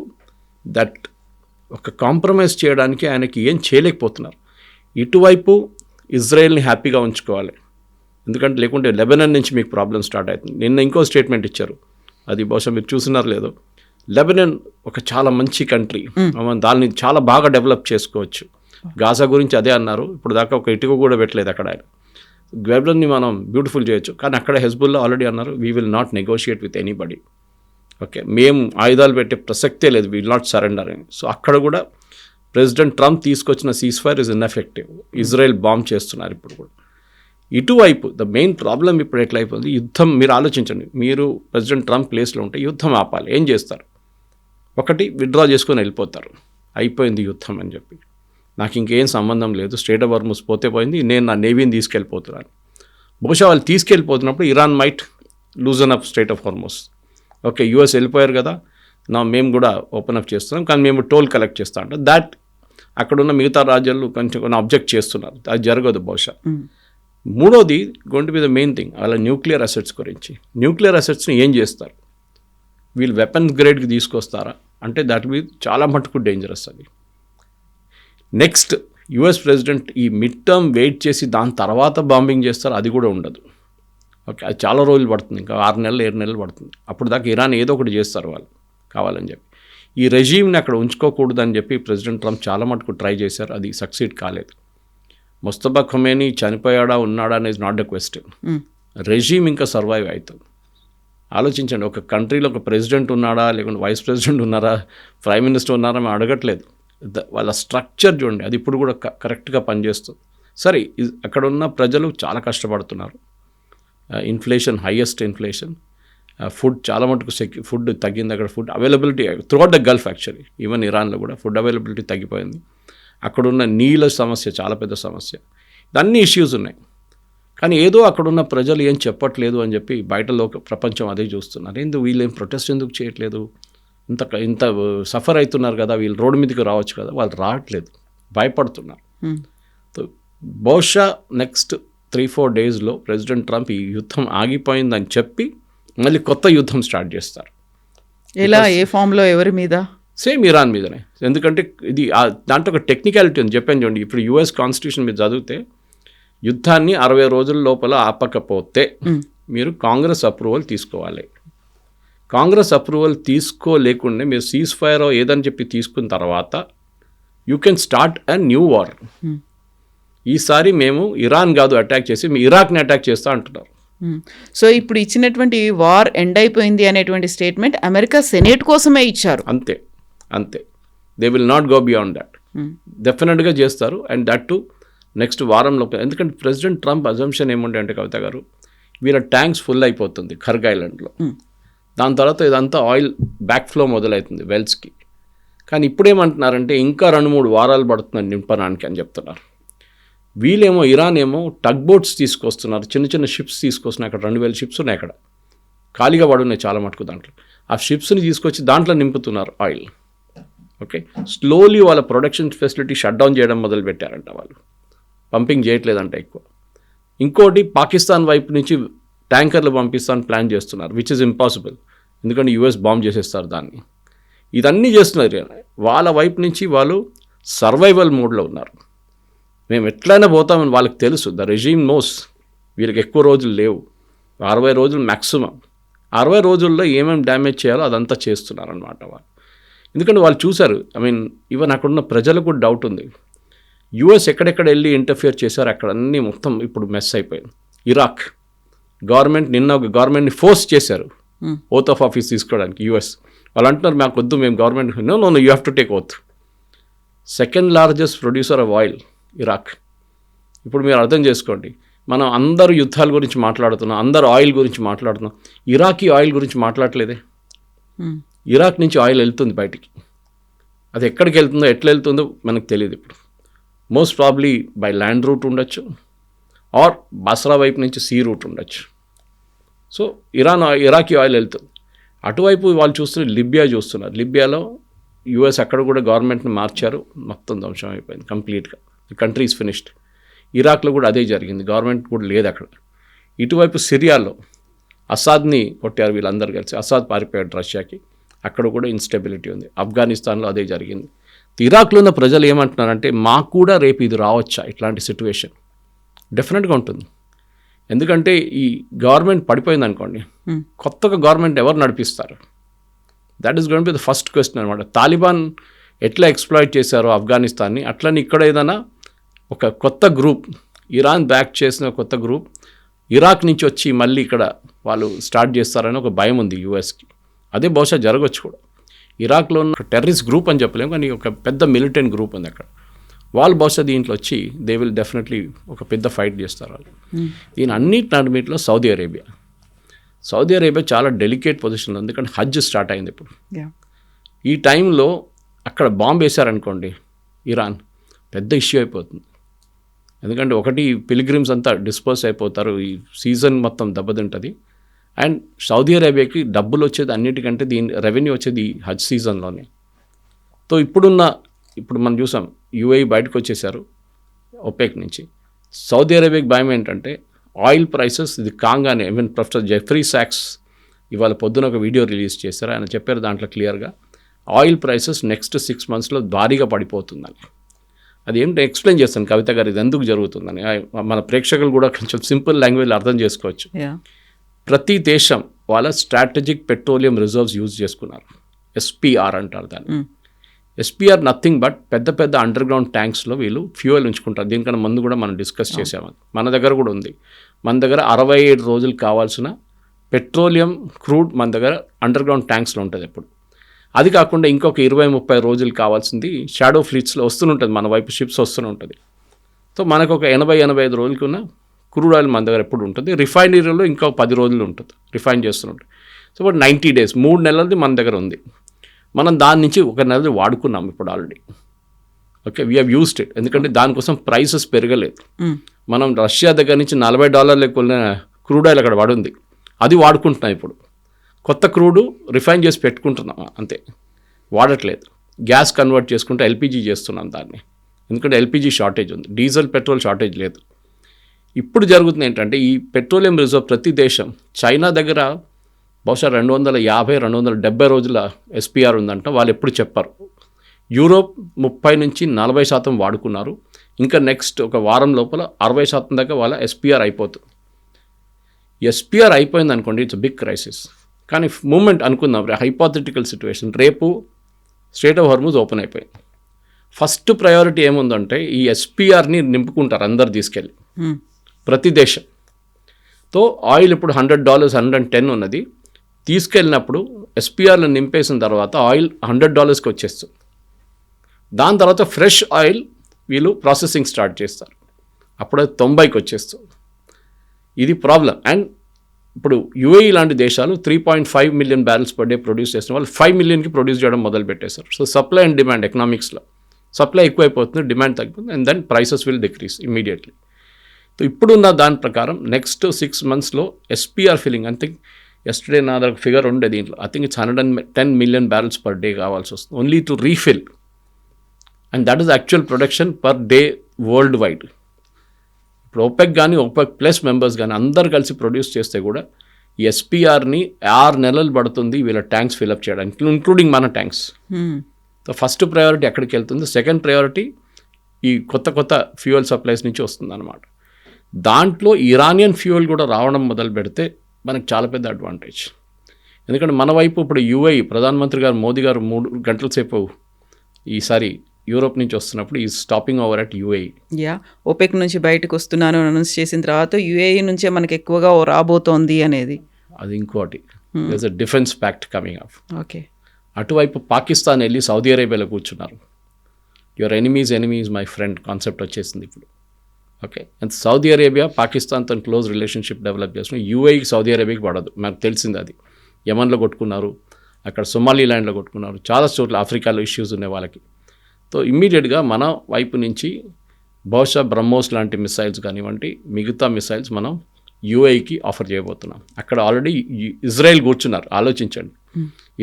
దట్ ఒక కాంప్రమైజ్ చేయడానికి ఆయనకి ఏం చేయలేకపోతున్నారు. ఇటువైపు ఇజ్రాయెల్ని హ్యాపీగా ఉంచుకోవాలి, ఎందుకంటే లేకుంటే లెబనాన్ నుంచి మీకు ప్రాబ్లం స్టార్ట్ అవుతుంది. నిన్న ఇంకో స్టేట్మెంట్ ఇచ్చారు, అది బహుశా మీరు చూసినారు లేదో. లెబనాన్ ఒక చాలా మంచి కంట్రీ, దాన్ని చాలా బాగా డెవలప్ చేసుకోవచ్చు. గాజా గురించి అదే అన్నారు, ఇప్పుడు దాకా ఒక ఇటుక కూడా పెట్టలేదు అక్కడ. ఆయన లెబనాన్ని మనం బ్యూటిఫుల్ చేయొచ్చు, కానీ అక్కడ హెజ్బుల్లా ఆల్రెడీ అన్నారు we will not negotiate with anybody. Okay, మేము ఆయుధాలు పెట్టే ప్రసక్తే లేదు, విల్ నాట్ సరెండర్ అని. సో అక్కడ కూడా ప్రెసిడెంట్ ట్రంప్ తీసుకొచ్చిన cease fire is ineffective. Israel bomb చేస్తున్నారు ఇప్పుడు కూడా. ఇటువైపు ద మెయిన్ ప్రాబ్లం ఇప్పుడు ఎట్లయిపోయింది, యుద్ధం. మీరు ఆలోచించండి, మీరు ప్రెసిడెంట్ ట్రంప్ ప్లేస్లో ఉంటే యుద్ధం ఆపాలి, ఏం చేస్తారు? ఒకటి విత్డ్రా చేసుకొని వెళ్ళిపోతారు, అయిపోయింది యుద్ధం అని చెప్పి, నాకు ఇంకేం సంబంధం లేదు, స్ట్రైట్ ఆఫ్ హార్ముజ్ పోతే పోయింది, నేను నా నేవీని తీసుకెళ్ళిపోతున్నాను. బహుశా వాళ్ళు తీసుకెళ్ళిపోతున్నప్పుడు Iran might loosen up strait of Hormuz. Okay, US వెళ్ళిపోయారు కదా, మేము కూడా ఓపెన్ అప్ చేస్తున్నాం, కానీ మేము టోల్ కలెక్ట్ చేస్తాం అంటే దాట్ అక్కడున్న మిగతా రాజ్యాలు కొంచెం కొన్ని అబ్జెక్ట్ చేస్తున్నారు, అది జరగదు బహుశా. మూడోది going to be the main thing, అలా న్యూక్లియర్ అసెట్స్ గురించి. న్యూక్లియర్ అసెట్స్ని ఏం చేస్తారు? వీళ్ళు వెపన్స్ గ్రేడ్కి తీసుకొస్తారా అంటే దట్ బి చాలా మటుకు డేంజరస్. అది నెక్స్ట్ యుఎస్ ప్రెసిడెంట్ ఈ మిడ్ టర్మ్ వెయిట్ చేసి దాని తర్వాత బాంబింగ్ చేస్తారు, అది కూడా ఉండదు. ఓకే, అది చాలా రోజులు పడుతుంది, ఇంకా 6 నెలలు 7 నెలలు పడుతుంది. అప్పుడు దాకా ఇరాన్ ఏదో ఒకటి చేస్తారు వాళ్ళు కావాలని చెప్పి. ఈ రెజీమ్ని అక్కడ ఉంచుకోకూడదని చెప్పి ప్రెసిడెంట్ ట్రంప్ చాలా మటుకు ట్రై చేశారు, అది సక్సీడ్ కాలేదు. ముస్తఫా ఖొమేనీ చనిపోయాడా ఉన్నాడా అనేది నాట్ ద క్వశ్చన్, రెజీమ్ ఇంకా సర్వైవ్ అవుతుంది. ఆలోచించండి, ఒక కంట్రీలో ఒక ప్రెసిడెంట్ ఉన్నాడా, లేకుంటే వైస్ ప్రెసిడెంట్ ఉన్నారా, ప్రైమ్ మినిస్టర్ ఉన్నారా మేము అడగట్లేదు. వాళ్ళ స్ట్రక్చర్ చూడండి, అది ఇప్పుడు కూడా కరెక్ట్గా పనిచేస్తుంది. సరే, అక్కడ ఉన్న ప్రజలు చాలా కష్టపడుతున్నారు. ఇన్ఫ్లేషన్, హైయెస్ట్ ఇన్ఫ్లేషన్, ఫుడ్ చాలా మటుకు ఫుడ్ తగ్గింది అక్కడ. Food availability throughout the Gulf actually, even ఇరాన్లో కూడా ఫుడ్ అవైలబిలిటీ తగ్గిపోయింది. అక్కడున్న నీళ్ళ సమస్య చాలా పెద్ద సమస్య, అన్ని ఇష్యూస్ ఉన్నాయి. కానీ ఏదో అక్కడున్న ప్రజలు ఏం చెప్పట్లేదు అని చెప్పి బయటలో ప్రపంచం అదే చూస్తున్నారు. ఎందుకు వీళ్ళు ఏం ప్రొటెస్ట్ ఎందుకు చేయట్లేదు, ఇంత సఫర్ అవుతున్నారు కదా, వీళ్ళు రోడ్డు మీదకి రావచ్చు కదా, వాళ్ళు రావట్లేదు, భయపడుతున్నారు. బహుశా నెక్స్ట్ 3-4 డేస్లో ప్రెసిడెంట్ ట్రంప్ ఈ యుద్ధం ఆగిపోయిందని చెప్పి మళ్ళీ కొత్త యుద్ధం స్టార్ట్ చేస్తారు. ఎలా, ఏ ఫామ్లో, ఎవరి మీద? సేమ్ ఇరాన్ మీదనే. ఎందుకంటే ఇది దాంట్లో ఒక టెక్నికాలిటీ ఉంది, చెప్పాను చూడండి. ఇప్పుడు యుఎస్ కాన్స్టిట్యూషన్ మీద చదివితే యుద్ధాన్ని 60 రోజుల లోపల ఆపకపోతే మీరు కాంగ్రెస్ అప్రూవల్ తీసుకోవాలి. కాంగ్రెస్ అప్రూవల్ తీసుకోలేకుండా మీరు సీజ్ ఫైర్ ఏదని చెప్పి తీసుకున్న తర్వాత you can start a new war. ఈసారి మేము ఇరాన్ కాదు అటాక్ చేసి మీ ఇరాక్ని అటాక్ చేస్తా అంటున్నారు. సో ఇప్పుడు ఇచ్చినటువంటి వార్ ఎండ్ అయిపోయింది అనేటువంటి స్టేట్మెంట్ అమెరికా సెనేట్ కోసమే ఇచ్చారు. అంతే, they will not go beyond that. డెఫినెట్గా చేస్తారు. అండ్ దట్ టు నెక్స్ట్ వారంలో. ఎందుకంటే ప్రెసిడెంట్ ట్రంప్ అజంప్షన్ ఏముండే అంటే కవిత గారు, వీళ్ళ ట్యాంక్స్ ఫుల్ అయిపోతుంది ఖర్గ్ ఐలాండ్లో, దాని తర్వాత ఇదంతా ఆయిల్ బ్యాక్ ఫ్లో మొదలవుతుంది వెల్స్కి. కానీ ఇప్పుడేమంటున్నారంటే ఇంకా 2-3 వారాలు పడుతుంది నింపడానికి అని చెప్తున్నారు. వీళ్ళేమో ఇరాన్ ఏమో టగ్ బోట్స్ తీసుకొస్తున్నారు, చిన్న షిప్స్ తీసుకొస్తున్నాయి. అక్కడ 2000 షిప్స్ ఉన్నాయి, అక్కడ ఖాళీగా పడున్నాయి చాలా మటుకు. దాంట్లో ఆ షిప్స్ని తీసుకొచ్చి దాంట్లో నింపుతున్నారు ఆయిల్. ఓకే, స్లోలీ వాళ్ళ ప్రొడక్షన్ ఫెసిలిటీ షట్ డౌన్ చేయడం మొదలు పెట్టారంట, వాళ్ళు పంపింగ్ చేయట్లేదంట ఎక్కువ. ఇంకోటి పాకిస్తాన్ వైపు నుంచి ట్యాంకర్లు పంపిస్తాను ప్లాన్ చేస్తున్నారు, విచ్ ఇస్ ఇంపాసిబుల్, ఎందుకంటే యుఎస్ బాంబ్ చేసేస్తారు దాన్ని. ఇదన్నీ చేస్తున్నారు. వాళ్ళ వైపు నుంచి వాళ్ళు సర్వైవల్ మోడ్లో ఉన్నారు. మేము ఎట్లయినా పోతామని వాళ్ళకి తెలుసు. ద రెజీమ్ నోస్ వీళ్ళకి ఎక్కువ రోజులు లేవు, 60 రోజులు మ్యాక్సిమం. 60 రోజుల్లో ఏమేమి డ్యామేజ్ చేయాలో అదంతా చేస్తున్నారనమాట వాళ్ళు. ఎందుకంటే వాళ్ళు చూశారు. ఈవెన్ అక్కడున్న ప్రజలకు కూడా డౌట్ ఉంది, యుఎస్ ఎక్కడెక్కడ వెళ్ళి ఇంటర్ఫియర్ చేశారు, అక్కడ అన్నీ మొత్తం ఇప్పుడు మెస్ అయిపోయింది. ఇరాక్ గవర్నమెంట్ నిన్న ఒక గవర్నమెంట్ని ఫోర్స్ చేశారు ఓత్ ఆఫ్ ఆఫీస్ తీసుకోవడానికి. యుఎస్ వాళ్ళు అంటున్నారు మాకు వద్దు, మేము government no you have to take oath. Second largest producer of oil Iraq. ఇప్పుడు మీరు అర్థం చేసుకోండి, మనం అందరూ యుద్ధాల గురించి మాట్లాడుతున్నాం, అందరూ ఆయిల్ గురించి మాట్లాడుతున్నాం, ఇరాకీ ఆయిల్ గురించి మాట్లాడలేదే. ఇరాక్ నుంచి ఆయిల్ వెళ్తుంది బయటికి, అది ఎక్కడికి వెళ్తుందో ఎట్లా వెళ్తుందో మనకు తెలియదు. ఇప్పుడు most probably by land route ఉండొచ్చు, ఆర్ బస్రా వైపు నుంచి సీ రూట్ ఉండొచ్చు. సో ఇరాకీ ఆయిల్ వెళ్తుంది. అటువైపు వాళ్ళు చూస్తున్నారు, లిబియా చూస్తున్నారు. లిబియాలో యూఎస్ అక్కడ కూడా గవర్నమెంట్ని మార్చారు, మొత్తం ధ్వంసం అయిపోయింది కంప్లీట్గా. Country is finished. ఇరాక్లో కూడా అదే జరిగింది, గవర్నమెంట్ కూడా లేదు అక్కడ. ఇటువైపు సిరియాలో అసాద్ని కొట్టారు వీళ్ళందరూ కలిసి, అసాద్ పారిపోయాడు రష్యాకి, అక్కడ కూడా ఇన్స్టెబిలిటీ ఉంది. ఆఫ్ఘనిస్తాన్లో అదే జరిగింది. ఇరాక్లో ఉన్న ప్రజలు ఏమంటున్నారంటే మాకు కూడా రేపు ఇది రావచ్చా, ఇట్లాంటి సిచ్యువేషన్ డెఫినెట్గా ఉంటుంది. ఎందుకంటే ఈ గవర్నమెంట్ పడిపోయింది అనుకోండి, కొత్తగా గవర్నమెంట్ ఎవరు నడిపిస్తారు? That is going to be the first question అనమాట. తాలిబాన్ ఎట్లా ఎక్స్ప్లాయిట్ చేశారో ఆఫ్ఘనిస్తాన్ని, అట్లని ఇక్కడ ఏదైనా ఒక కొత్త గ్రూప్, ఇరాన్ బ్యాక్ చేసిన కొత్త గ్రూప్ ఇరాక్ నుంచి వచ్చి మళ్ళీ ఇక్కడ వాళ్ళు స్టార్ట్ చేస్తారని ఒక భయం ఉంది యూఎస్కి. అదే బహుశా జరగవచ్చు కూడా. ఇరాక్లో ఉన్న టెర్రరిస్ట్ గ్రూప్ అని చెప్పలేము, కానీ ఒక పెద్ద మిలిటెంట్ గ్రూప్ ఉంది అక్కడ. వాళ్ళు బహుశా దీంట్లో వచ్చి దే విల్ డెఫినెట్లీ ఒక పెద్ద ఫైట్ చేస్తారు వాళ్ళు. దీని అన్నిటిలో సౌదీ అరేబియా చాలా డెలికేట్ పొజిషన్లో ఉంది, ఎందుకంటే హజ్ స్టార్ట్ అయింది ఇప్పుడు. ఈ టైంలో అక్కడ బాంబు వేశారనుకోండి ఇరాన్, పెద్ద ఇష్యూ అయిపోతుంది. ఎందుకంటే ఒకటి పిలిగ్రిమ్స్ అంతా డిస్పోజ్ అయిపోతారు, ఈ సీజన్ మొత్తం దెబ్బతింటుంది. అండ్ సౌదీ అరేబియాకి డబ్బులు వచ్చేది అన్నిటికంటే దీని రెవెన్యూ వచ్చేది హజ్ సీజన్లోనే. సో ఇప్పుడు మనం చూసాం యూఏఈ బయటకు వచ్చేసారు ఒపెక్ నుంచి. సౌదీ అరేబియాకి భయం ఏంటంటే ఆయిల్ ప్రైసెస్ ఇది కాంగానే, ఈవెన్ ప్రొఫెసర్ జెఫ్రీ సాక్స్ ఇవాళ పొద్దున ఒక వీడియో రిలీజ్ చేశారు. ఆయన చెప్పారు దాంట్లో క్లియర్గా ఆయిల్ ప్రైసెస్ నెక్స్ట్ 6 monthsలో భారీగా పడిపోతుందని. అది ఏంటో ఎక్స్ప్లెయిన్ చేస్తాను కవిత గారు, ఇది ఎందుకు జరుగుతుందని మన ప్రేక్షకులు కూడా కొంచెం సింపుల్ లాంగ్వేజ్లో అర్థం చేసుకోవచ్చు. ప్రతి దేశం వాళ్ళ స్ట్రాటజిక్ పెట్రోలియం రిజర్వ్స్ యూజ్ చేసుకున్నారు, ఎస్పీఆర్ అంటారు దాన్ని. ఎస్పీఆర్ నథింగ్ బట్ పెద్ద పెద్ద అండర్ గ్రౌండ్ ట్యాంక్స్లో వీళ్ళు ఫ్యూయల్ ఉంచుకుంటారు. దీనికన్నా ముందు కూడా మనం డిస్కస్ చేసామని, మన దగ్గర కూడా ఉంది. మన దగ్గర 67 రోజులు కావాల్సిన పెట్రోలియం క్రూడ్ మన దగ్గర అండర్ గ్రౌండ్ ట్యాంక్స్లో ఉంటుంది ఎప్పుడు. అది కాకుండా ఇంకొక 20-30 రోజులు కావాల్సింది షాడో ఫ్లీట్స్లో వస్తుంటుంది, మన వైపు షిప్స్ వస్తూనే. సో మనకు ఒక 80-85 రోజులకి ఉన్న క్రూడ్ ఆయిల్ మన దగ్గర ఎప్పుడు ఉంటుంది. రిఫైనరీలో ఇంకో 10 రోజులు ఉంటుంది, రిఫైన్ చేస్తుంటుంది. సో బట్ 90 days 3 నెలలది మన దగ్గర ఉంది. మనం దాని నుంచి 1 నెలది వాడుకున్నాం ఇప్పుడు already. Okay, we have used it. ఎందుకంటే దానికోసం ప్రైసెస్ పెరగలేదు. మనం రష్యా దగ్గర నుంచి $40 కొన్న క్రూడ్ ఆయిల్ అక్కడ పడుంది, అది వాడుకుంటున్నాం ఇప్పుడు. కొత్త క్రూడు రిఫైన్ చేసి పెట్టుకుంటున్నాం అంతే, వాడట్లేదు. గ్యాస్ కన్వర్ట్ చేసుకుంటే ఎల్పిజి చేస్తున్నాం దాన్ని, ఎందుకంటే ఎల్పిజి షార్టేజ్ ఉంది, డీజిల్ పెట్రోల్ షార్టేజ్ లేదు. ఇప్పుడు జరుగుతుంది ఏంటంటే ఈ పెట్రోలియం రిజర్వ్ ప్రతి దేశం, చైనా దగ్గర బహుశా 250-270 రోజుల ఎస్పీఆర్ ఉందంట, వాళ్ళు ఎప్పుడు చెప్పారు. యూరోప్ 30-40% వాడుకున్నారు, ఇంకా నెక్స్ట్ ఒక వారం లోపల 60% దాకా వాళ్ళ ఎస్పీఆర్ అయిపోతుంది. ఎస్పీఆర్ అయిపోయింది అనుకోండి, ఇట్స్ బిగ్ క్రైసిస్. కానీ మూమెంట్ అనుకుందాం, హైపోథెటికల్ సిచ్యువేషన్, రేపు స్ట్రెయిట్ ఆఫ్ హార్ముజ్ ఓపెన్ అయిపోయింది. ఫస్ట్ ప్రయారిటీ ఏముందంటే ఈ ఎస్పీఆర్ని నింపుకుంటారు అందరు తీసుకెళ్ళి, ప్రతి దేశం. తో ఆయిల్ ఇప్పుడు $100 $110 ఉన్నది, తీసుకెళ్ళినప్పుడు ఎస్పీఆర్లో నింపేసిన తర్వాత ఆయిల్ $100కి వచ్చేస్తుంది. దాని తర్వాత ఫ్రెష్ ఆయిల్ వీళ్ళు ప్రాసెసింగ్ స్టార్ట్ చేస్తారు, అప్పుడే 90కి వచ్చేస్తుంది. ఇది ప్రాబ్లం. అండ్ ఇప్పుడు యూఏఈ లాంటి దేశాలు 3.5 million barrels per day produce చేసిన వాళ్ళు 5 millionకి ప్రొడ్యూస్ చేయడం మొదలు పెట్టేశారు. సో సప్లై అండ్ డిమాండ్ ఎకనామిక్స్లో సప్లై ఎక్కువైపోతుంది, డిమాండ్ తగ్గిపోతుంది, and then prices will decrease immediately. So ఇప్పుడున్న దాని ప్రకారం నెక్స్ట్ 6 monthsలో SPR filling, I think yesterday నా దగ్గర ఫిగర్ ఉండే దీంట్లో, I think it's 110 million barrels per day కావాల్సి వస్తుంది only to refill, and that is actual production per day worldwide. ఇప్పుడు ఓపెక్ కానీ ఓపెక్ ప్లస్ మెంబర్స్ కానీ అందరు కలిసి ప్రొడ్యూస్ చేస్తే కూడా ఈ ఎస్పీఆర్ని 6 నెలలు పడుతుంది వీళ్ళ ట్యాంక్స్ ఫిల్అప్ చేయడానికి, ఇంక్లూడింగ్ మన ట్యాంక్స్. సో ఫస్ట్ ప్రయారిటీ ఎక్కడికి వెళ్తుంది, సెకండ్ ప్రయారిటీ ఈ కొత్త ఫ్యూయల్ సప్లైస్ నుంచి వస్తుంది అనమాట. దాంట్లో ఇరానియన్ ఫ్యూయల్ కూడా రావడం మొదలు పెడితే మనకు చాలా పెద్ద అడ్వాంటేజ్. ఎందుకంటే మన వైపు ఇప్పుడు యూఏఈ ప్రధానమంత్రి గారు మోదీ గారు 3 గంటల సేపు ఈసారి యూరోప్ నుంచి వస్తున్నప్పుడు ఈ stopping over at UAE. OPEC నుంచి బయటకు వస్తున్నాను అనౌన్స్ చేసిన తర్వాత యూఏఈ నుంచే మనకి ఎక్కువగా రాబోతోంది అనేది అది ఇంకోటి. There is a defence pact coming up. Okay, అటువైపు పాకిస్తాన్ వెళ్ళి సౌదీ అరేబియాలో కూర్చున్నారు. Your enemies my friend concept వచ్చేసింది ఇప్పుడు. ఓకే, అండ్ సౌదీ అరేబియా పాకిస్తాన్తో క్లోజ్ రిలేషన్షిప్ డెవలప్ చేస్తున్నాం. యూఏఈకి సౌదీ అరేబియాకి పడదు, మనకు తెలిసింది అది. యమన్లో కొట్టుకున్నారు, అక్కడ సొమాలీలాండ్లో కొట్టుకున్నారు, చాలా చోట్ల ఆఫ్రికాలో ఇష్యూస్ ఉన్నాయి వాళ్ళకి. సో ఇమ్మీడియట్గా మన వైపు నుంచి బహుశా బ్రహ్మోస్ లాంటి మిసైల్స్ కానివ్వండి, మిగతా మిసైల్స్ మనం యూఏఈకి ఆఫర్ చేయబోతున్నాం. అక్కడ ఆల్రెడీ ఇజ్రాయెల్ కూర్చున్నారు, ఆలోచించండి.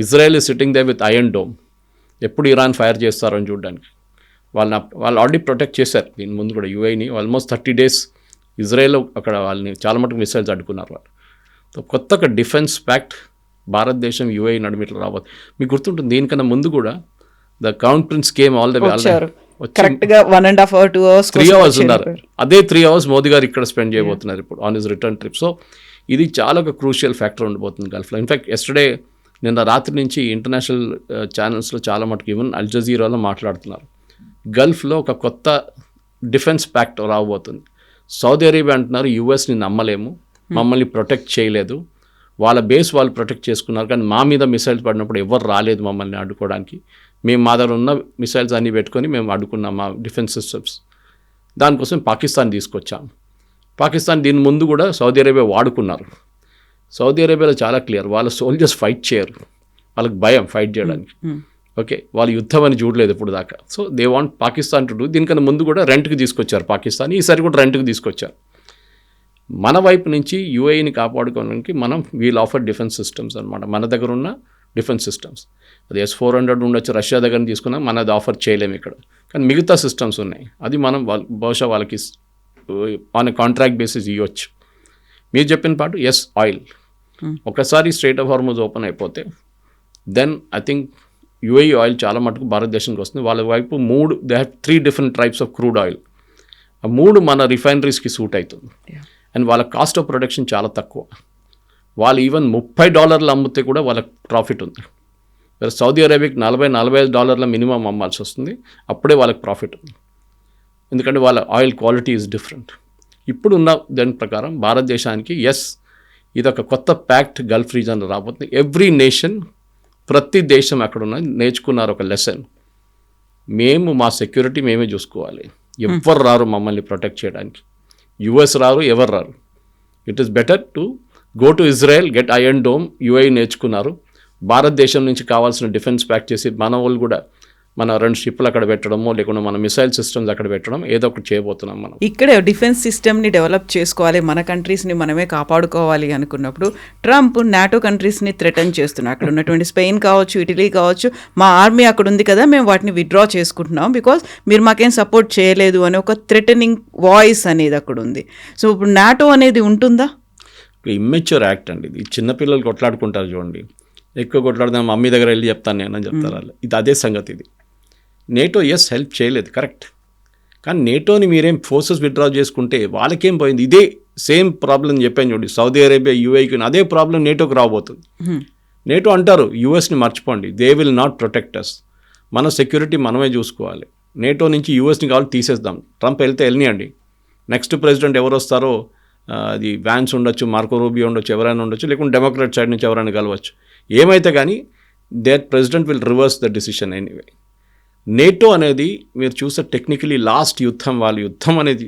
Israel is sitting they with iron dome. ఎప్పుడు ఇరాన్ ఫైర్ చేస్తారో అని చూడడానికి. వాళ్ళు ఆల్రెడీ ప్రొటెక్ట్ చేశారు దీని ముందు కూడా యూఏని. ఆల్మోస్ట్ 30 days ఇజ్రాయెల్ అక్కడ వాళ్ళని చాలా మటుకు మిసైల్స్ అడ్డుకున్నారు వాళ్ళు. సో కొత్త ఒక డిఫెన్స్ ప్యాక్ట్ భారతదేశం యూఏ నడుమిట్లు రాబోతుంది. మీకు గుర్తుంటుంది దీనికన్నా ముందు కూడా the crown prince came all the way correct గా 1.5 or 2 hours 3 hours ఉన్నారు. అదే 3 hours మోదీ గారు ఇక్కడ స్పెండ్ చేయబోతున్నారు ఇప్పుడు on his return trip. So ఇది చాలా ఒక క్రూషియల్ ఫ్యాక్టర్ ఉండబోతుంది గల్ఫ్లో. ఇన్ఫ్యాక్ట్ ఎస్టర్డే నిన్న రాత్రి నుంచి ఇంటర్నేషనల్ ఛానల్స్లో చాలా మటుకు ఈవెన్ అల్ జజీరాలో మాట్లాడుతున్నారు. గల్ఫ్లో ఒక కొత్త డిఫెన్స్ ప్యాక్ట్ రాబోతుంది. సౌదీ అరేబియా అంటున్నారు యూఎస్ని నమ్మలేము, మమ్మల్ని ప్రొటెక్ట్ చేయలేదు, వాళ్ళ బేస్ వాళ్ళు ప్రొటెక్ట్ చేసుకున్నారు, కానీ మా మీద మిసైల్స్ పడినప్పుడు ఎవరు రాలేదు మమ్మల్ని అడ్డుకోవడానికి. మేము మా దగ్గర ఉన్న మిసైల్స్ అన్నీ పెట్టుకొని మేము అడ్డుకున్నాం మా డిఫెన్స్ సిస్టమ్స్. దానికోసం పాకిస్తాన్ తీసుకొచ్చాం. పాకిస్తాన్ దీని ముందు కూడా సౌదీ అరేబియా వాడుకున్నారు. సౌదీ అరేబియాలో చాలా క్లియర్, వాళ్ళ సోల్జర్స్ ఫైట్ చేయరు, వాళ్ళకి భయం ఫైట్ చేయడానికి. ఓకే, వాళ్ళు యుద్ధం అని చూడలేదు ఇప్పుడు దాకా. So they want Pakistan to do. దీనికన్నా ముందు కూడా రెంట్కి తీసుకొచ్చారు పాకిస్తాన్, ఈసారి కూడా రెంట్కి తీసుకొచ్చారు. మన వైపు నుంచి యూఏఈని కాపాడుకోవడానికి మనం వీల్ ఆఫర్ డిఫెన్స్ సిస్టమ్స్ అనమాట. మన దగ్గర ఉన్న డిఫెన్స్ సిస్టమ్స్ అది S-400 ఉండొచ్చు, రష్యా దగ్గర తీసుకున్నా మనది ఆఫర్ చేయలేము ఇక్కడ, కానీ మిగతా సిస్టమ్స్ ఉన్నాయి. అది మనం బహుశా వాళ్ళకి ఆన్ కాంట్రాక్ట్ బేసిస్ ఇవ్వచ్చు. మీరు చెప్పిన పాటు ఆయిల్ ఒకసారి స్ట్రైట్ ఆఫ్ హార్మోజ్ ఓపెన్ అయిపోతే then I think UAE oil చాలా మటుకు భారతదేశానికి వస్తుంది. వాళ్ళ వైపు they have 3 different types of crude oil. ఆ 3 మన రిఫైనరీస్కి సూట్ అవుతుంది. అండ్ వాళ్ళ కాస్ట్ ఆఫ్ ప్రొడక్షన్ చాలా తక్కువ. వాళ్ళు ఈవెన్ $30 అమ్మితే కూడా వాళ్ళకి ప్రాఫిట్ ఉంది. సౌదీ అరేబియాకి $40-45 మినిమం అమ్మాల్సి వస్తుంది, అప్పుడే వాళ్ళకి ప్రాఫిట్ ఉంది. ఎందుకంటే వాళ్ళ ఆయిల్ క్వాలిటీ ఈజ్ డిఫరెంట్. ఇప్పుడున్న దాని ప్రకారం భారతదేశానికి ఇదొక కొత్త ప్యాక్ట్ గల్ఫ్ రీజన్లో రాబోతుంది. ఎవ్రీ నేషన్, ప్రతి దేశం అక్కడ ఉన్న నేర్చుకున్నారు ఒక లెసన్. మేము మా సెక్యూరిటీ మేమే చూసుకోవాలి, ఎవరు రారు మమ్మల్ని ప్రొటెక్ట్ చేయడానికి. యుఎస్ రారు, ఎవరు రారు. It is better to go to Israel, get iron dome. UAE నేర్చుకున్నారు. భారతదేశం నుంచి కావాల్సిన డిఫెన్స్ ప్యాక్ చేసి మన వాళ్ళు కూడా మన 2 షిప్లు అక్కడ పెట్టడమో లేకుండా మన మిసైల్ సిస్టమ్స్ అక్కడ పెట్టడం ఏదో ఒకటి చేయబోతున్నాం మనం. ఇక్కడే డిఫెన్స్ సిస్టమ్ని డెవలప్ చేసుకోవాలి, మన కంట్రీస్ని మనమే కాపాడుకోవాలి అనుకున్నప్పుడు ట్రంప్ నాటో కంట్రీస్ని థ్రెటన్ చేస్తున్నారు. అక్కడ ఉన్నటువంటి స్పెయిన్ కావచ్చు, ఇటలీ కావచ్చు, మా ఆర్మీ అక్కడ ఉంది కదా, మేము వాటిని విత్డ్రా చేసుకుంటున్నాం బికాజ్ మీరు మాకేం సపోర్ట్ చేయలేదు అని ఒక థ్రెటనింగ్ వాయిస్ అనేది అక్కడ ఉంది. సో ఇప్పుడు నాటో అనేది ఉంటుందా? ఇమ్మెచ్యూర్ యాక్ట్ అండి ఇది. చిన్నపిల్లలు కొట్లాడుకుంటారు చూడండి, ఎక్కువ కొట్లాడుతాను మమ్మీ దగ్గర వెళ్ళి చెప్తాను నేను అని చెప్తారు వాళ్ళు. ఇది అదే సంగతి. ఇది నేటో హెల్ప్ చేయలేదు కరెక్ట్, కానీ నేటోని మీరేం ఫోర్సెస్ విత్డ్రా చేసుకుంటే వాళ్ళకేం పోయింది? ఇదే సేమ్ ప్రాబ్లం చెప్పాను చూడండి, సౌదీ అరేబియా యూఏకి అదే ప్రాబ్లం నేటోకి రాబోతుంది. నేటో అంటారు యూఎస్ని మర్చిపోండి, they will not protect us, మన సెక్యూరిటీ మనమే చూసుకోవాలి, నేటో నుంచి యూఎస్ని కావాలి తీసేద్దాం. ట్రంప్ వెళ్తే వెళ్ళనియండి, నెక్స్ట్ ప్రెసిడెంట్ ఎవరు వస్తారో అది వ్యాన్స్ ఉండొచ్చు, మార్కో రూబియో ఉండొచ్చు, ఎవరైనా ఉండొచ్చు, లేకుంటే డెమోక్రాట్ సైడ్ నుంచి ఎవరైనా కలవచ్చు. ఏమైతే కానీ that president will reverse the decision anyway. NATO అనేది మీరు చూస్తే టెక్నికలీ లాస్ట్ యుద్ధం అనేది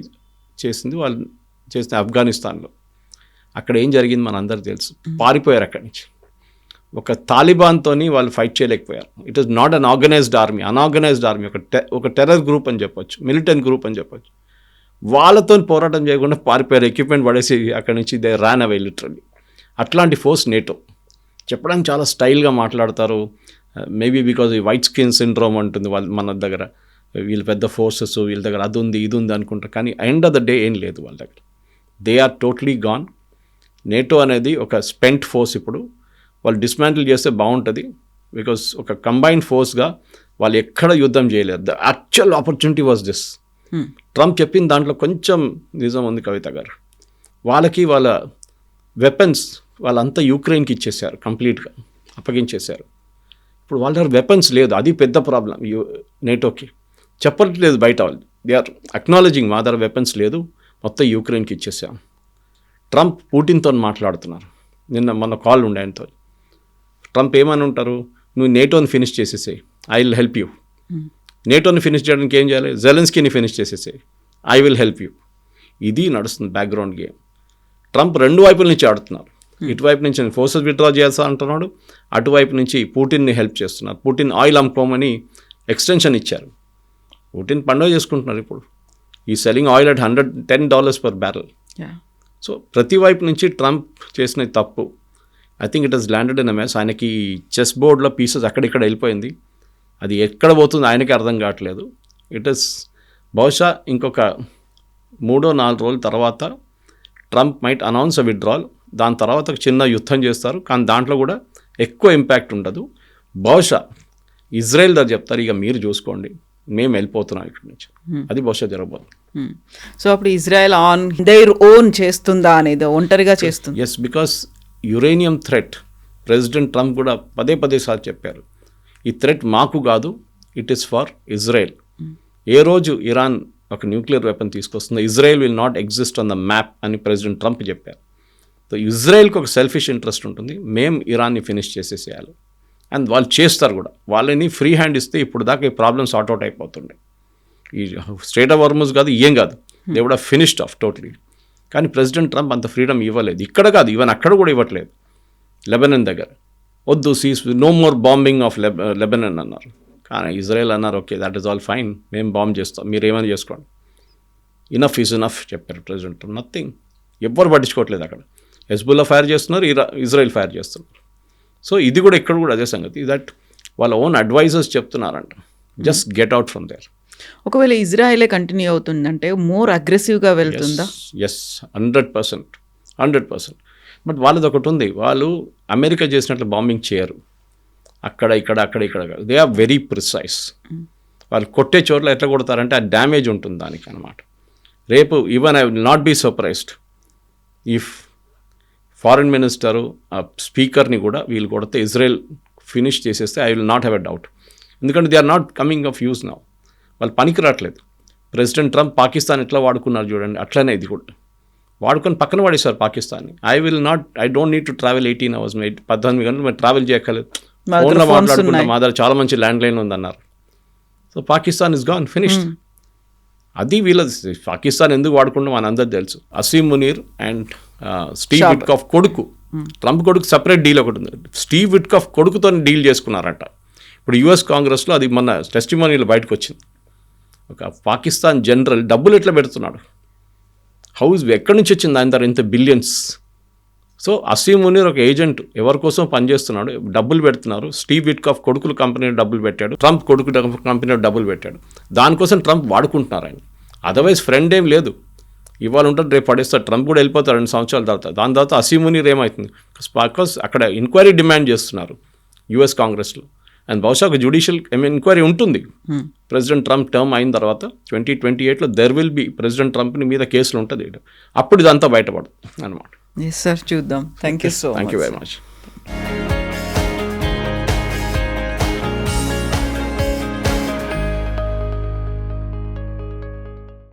వాళ్ళు చేసిన ఆఫ్ఘనిస్తాన్లో. అక్కడ ఏం జరిగింది మన అందరికీ తెలుసు, పారిపోయారు అక్కడి నుంచి. ఒక తాలిబాన్తోని వాళ్ళు ఫైట్ చేయలేకపోయారు. It is not an organised army, unorganised army, ఒక టెర్రర్ గ్రూప్ అని చెప్పొచ్చు, మిలిటెంట్ గ్రూప్ అని చెప్పొచ్చు. వాళ్ళతో పోరాటం చేయకుండా పారిపోయారు, ఎక్విప్మెంట్ పడేసి అక్కడి నుంచి దే రాన్ అవే లిటరల్లీ. అట్లాంటి ఫోర్స్ నేటో. చెప్పడానికి చాలా స్టైల్గా మాట్లాడతారు, మేబీ బికాజ్ ఈ వైట్ స్కిన్ సిండ్రోమ్ ఉంటుంది మన దగ్గర, వీళ్ళు పెద్ద ఫోర్సెస్, వీళ్ళ దగ్గర అది ఉంది ఇది ఉంది అనుకుంటారు, కానీ ఎండ్ ఆఫ్ ద డే ఏం లేదు వాళ్ళ దగ్గర. They are totally gone. NATO అనేది ఒక స్పెంట్ ఫోర్స్. ఇప్పుడు వాళ్ళు డిస్మాంటిల్ చేస్తే బాగుంటుంది, బికాజ్ ఒక కంబైన్డ్ ఫోర్స్గా వాళ్ళు ఎక్కడ యుద్ధం చేయలేరు. The actual opportunity was this. Trump చెప్పిన దాంట్లో కొంచెం నిజం ఉంది కవిత గారు. వాళ్ళకి వాళ్ళ వెపన్స్ వాళ్ళంతా యూక్రెయిన్కి ఇచ్చేసారు, కంప్లీట్గా అప్పగించేశారు. ఇప్పుడు వాళ్ళ దగ్గర వెపన్స్ లేదు, అది పెద్ద ప్రాబ్లం నేటోకి. చెప్పట్లేదు బయట వాళ్ళు, దే ఆర్ అక్నాలజింగ్ మా దగ్గర వెపన్స్ లేదు, మొత్తం యూక్రెయిన్కి ఇచ్చేసాం. ట్రంప్ పుటిన్తో మాట్లాడుతున్నారు, మొన్న కాల్ ఉండే ఆయనతో. ట్రంప్ ఏమని ఉంటారు, నువ్వు నేటోని ఫినిష్ చేసేసేయి, ఐ విల్ హెల్ప్ యూ. నేటోని ఫినిష్ చేయడానికి ఏం చేయాలి, జెలెన్స్కీని ఫినిష్ చేసేసేయి, ఐ విల్ హెల్ప్ యూ. ఇది నడుస్తుంది బ్యాక్గ్రౌండ్ గేమ్. ట్రంప్ 2 వైపుల నుంచి ఆడుతున్నారు. ఇటువైపు నుంచి ఫోర్సెస్ విత్డ్రా చేయాల్సి అంటున్నాడు, అటువైపు నుంచి పుటిన్ని హెల్ప్ చేస్తున్నారు. పుటిన్ ఆయిల్ అమ్ముకోమని ఎక్స్టెన్షన్ ఇచ్చారు. పుటిన్ పండుగ చేసుకుంటున్నారు ఇప్పుడు. ఈ selling oil at $110 per barrel. So ప్రతి వైపు నుంచి ట్రంప్ చేసిన తప్పు. I think it has landed in a mess. ఆయనకి చెస్ బోర్డ్లో పీసెస్ అక్కడిక్కడ వెళ్ళిపోయింది. అది ఎక్కడ పోతుంది ఆయనకి అర్థం కావట్లేదు. ఇట్ ఇస్ బహుశా ఇంకొక 3-4 రోజుల తర్వాత ట్రంప్ మైట్ అనౌన్స్ అ విత్డ్రాల్. దాని తర్వాత ఒక చిన్న యుద్ధం చేస్తారు, కానీ దాంట్లో కూడా ఎక్కువ ఇంపాక్ట్ ఉండదు. బహుశా ఇజ్రాయెల్ దగ్గర చెప్తారు, ఇక మీరు చూసుకోండి, మేము వెళ్ళిపోతున్నాం ఇక్కడి నుంచి. అది బహుశా జరగబోతుంది. సో అప్పుడు ఇజ్రాయెల్ ఆన్ దేర్ ఓన్ చేస్తుందా అనేది, ఒంటరిగా చేస్తుంది. Yes, because uranium threat president Trump కూడా పదే సార్లు చెప్పారు, ఈ థ్రెట్ మాకు కాదు, ఇట్ ఈస్ ఫర్ ఇజ్రాయెల్. ఏ రోజు ఇరాన్ ఒక న్యూక్లియర్ వెపన్ తీసుకొస్తుందో Israel will not exist on the map అని ప్రెసిడెంట్ ట్రంప్ చెప్పారు. సో ఇజ్రాయెల్కి ఒక సెల్ఫిష్ ఇంట్రెస్ట్ ఉంటుంది, మేము ఇరాన్ని ఫినిష్ చేసేసేయాలి, అండ్ వాళ్ళు చేస్తారు కూడా. వాళ్ళని ఫ్రీ హ్యాండ్ ఇస్తే ఇప్పుడు దాకా ఈ ప్రాబ్లమ్స్ సార్ట్అవుట్ అయిపోతుండే. ఈ స్ట్రేట్ ఆఫ్ హార్ముజ్ కాదు, ఏం కాదు, they would have finished off totally. కానీ ప్రెసిడెంట్ ట్రంప్ అంత ఫ్రీడమ్ ఇవ్వలేదు, ఇక్కడ కాదు, ఈవెన్ అక్కడ కూడా ఇవ్వట్లేదు. లెబనన్ దగ్గర వద్దు, cease no more bombing of Lebanon అన్నారు. కానీ ఇజ్రాయెల్ అన్నారు, okay that is all fine, మేము బాంబ్ చేస్తాం, మీరు ఏమైనా చేసుకోండి, ఇనఫ్ ఈజ్ ఇనఫ్ చెప్పారు ప్రెసిడెంట్ ట్రంప్. నథింగ్, ఎవ్వరు పట్టించుకోవట్లేదు. అక్కడ హెజ్బుల్లా ఫైర్ చేస్తున్నారు, ఇజ్రాయెల్ ఫైర్ చేస్తున్నారు. సో ఇది కూడా ఇక్కడ కూడా అదే సంగతి, దట్ వాళ్ళ ఓన్ అడ్వైజర్స్ చెప్తున్నారంట, just get out from there. ఒకవేళ ఇజ్రాయెలే కంటిన్యూ అవుతుందంటే మోర్ అగ్రెసివ్గా వెళ్తుందా? ఎస్, 100%. బట్ వాళ్ళది ఒకటి ఉంది, వాళ్ళు అమెరికా చేసినట్లు బాంబింగ్ చేయరు. అక్కడ ఇక్కడ దే ఆర్ వెరీ ప్రిసైజ్. వాళ్ళు కొట్టే చోట్ల ఎట్లా కొడతారంటే ఆ డ్యామేజ్ ఉంటుంది దానికి అనమాట. రేపు even I will not be surprised if foreign minister ఆ స్పీకర్ని కూడా వీళ్ళు కొడితే ఇజ్రాయెల్ ఫినిష్ చేసేస్తే I will not have a doubt. ఎందుకంటే they are not coming of use now, వాళ్ళు పనికి రావట్లేదు. ప్రెసిడెంట్ ట్రంప్ పాకిస్తాన్ ఎట్లా వాడుకున్నారు చూడండి, అట్లనే ఇది కూడా వాడుకొని పక్కన పడేశారు పాకిస్తాన్ని. I don't need to travel 18 hours, 18 గంటలు మేము ట్రావెల్ చేయక్కర్లేదు, ఫోన్లో మాట్లాడుకుంటాం, మా దగ్గర చాలా మంచి ల్యాండ్ లైన్ ఉందన్నారు. So Pakistan is gone, finished. అది వీళ్ళది. పాకిస్తాన్ ఎందుకు వాడుకుంటాం అని అందరూ తెలుసు. Asim Munir and Steve Witkoff కొడుకు, ట్రంప్ కొడుకు సపరేట్ డీల్ ఒకటి ఉంది, స్టీవ్ విట్కాఫ్ కొడుకుతో డీల్ చేసుకున్నారంట. ఇప్పుడు యుఎస్ కాంగ్రెస్లో అది మొన్న టెస్టిమోనీలో బయటకు వచ్చింది. ఒక పాకిస్తాన్ జనరల్ డబ్బులు ఎట్లా పెడుతున్నాడు, ఎక్కడి నుంచి వచ్చింది ఆయన దగ్గర ఇంత బిలియన్స్. సో అసీమ్ మునీర్ ఒక ఏజెంట్, ఎవరి కోసం పనిచేస్తున్నాడు, డబ్బులు పెడుతున్నారు. స్టీవ్ విట్కాఫ్ కొడుకులు కంపెనీలో డబ్బులు పెట్టాడు, ట్రంప్ కొడుకు కంపెనీలో డబ్బులు పెట్టాడు. దానికోసం ట్రంప్ వాడుకుంటున్నారు ఆయన. అదర్వైజ్ ఫ్రెండ్ ఏం లేదు, ఇవాళ ఉంటుంది రేపు పడేస్తాడు. ట్రంప్ కూడా వెళ్ళిపోతాడు 2 సంవత్సరాల తర్వాత. దాని తర్వాత అసీమ్ మునీర్ ఏమవుతుంది, బికాస్ అక్కడ ఎంక్వైరీ డిమాండ్ చేస్తున్నారు యుఎస్ కాంగ్రెస్లో. అండ్ బహుశా ఒక జ్యుడిషియల్ ఎంక్వైరీ ఉంటుంది ప్రెసిడెంట్ ట్రంప్ టర్మ్ అయిన తర్వాత. 2028లో దెర్ విల్ బి ప్రెసిడెంట్ ట్రంప్ని మీద కేసులు ఉంటుంది, అప్పుడు ఇదంతా బయటపడదు అనమాట. ఎస్ సార్, చూద్దాం. Thank you so much. Thank you very much.